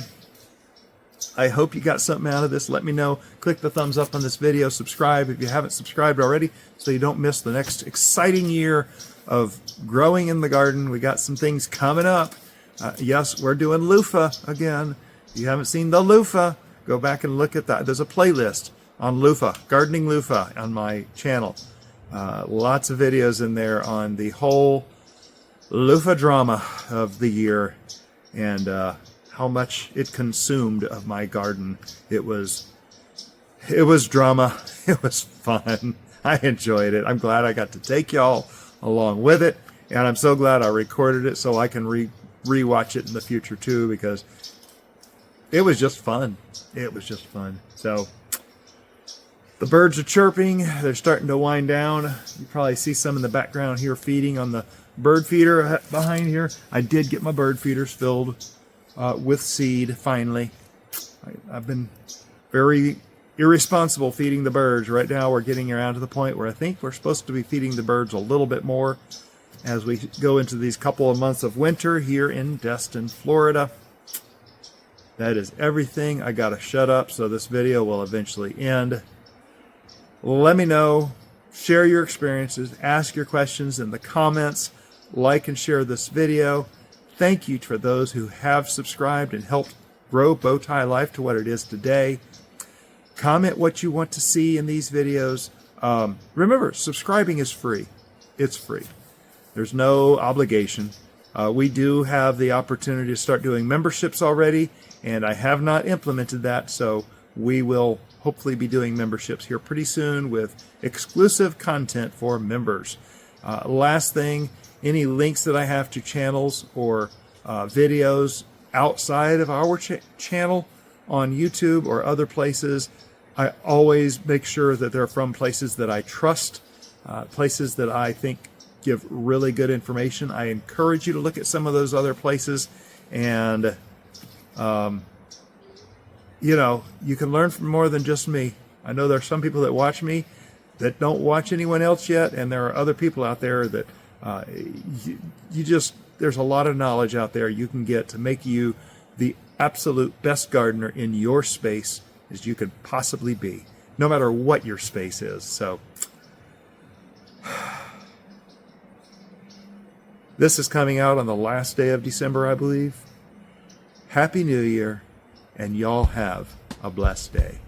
I hope you got something out of this. Let me know. Click the thumbs up on this video. Subscribe if you haven't subscribed already, so you don't miss the next exciting year of growing in the garden. We got some things coming up. Yes, we're doing loofah again. If you haven't seen the loofah, go back and look at that. There's a playlist on loofah, gardening loofah, on my channel. Lots of videos in there on the whole loofah drama of the year, and how much it consumed of my garden. It was drama. It was fun. I enjoyed it. I'm glad I got to take y'all along with it, and I'm so glad I recorded it so I can rewatch it in the future too, because it was just fun. It was just fun. So the birds are chirping. They're starting to wind down. You probably see some in the background here feeding on the bird feeder behind here. I did get my bird feeders filled with seed finally. I've been very irresponsible feeding the birds. Right now we're getting around to the point where I think we're supposed to be feeding the birds a little bit more as we go into these couple of months of winter here in Destin, Florida. That is everything. I gotta shut up so this video will eventually end. Let me know. Share your experiences. Ask your questions in the comments. Like and share this video. Thank you for those who have subscribed and helped grow Bowtie Life to what it is today. Comment what you want to see in these videos. Remember, subscribing is free. It's free. There's no obligation. We do have the opportunity to start doing memberships already, and I have not implemented that, so we will hopefully be doing memberships here pretty soon with exclusive content for members. Last thing, any links that I have to channels or videos outside of our channel on YouTube or other places, I always make sure that they're from places that I trust, places that I think give really good information. I encourage you to look at some of those other places, and you know, you can learn from more than just me. I know there are some people that watch me that don't watch anyone else yet, and there are other people out there that there's a lot of knowledge out there you can get to make you the absolute best gardener in your space as you could possibly be, no matter what your space is. So this is coming out on the last day of December, I believe. Happy New Year, and y'all have a blessed day.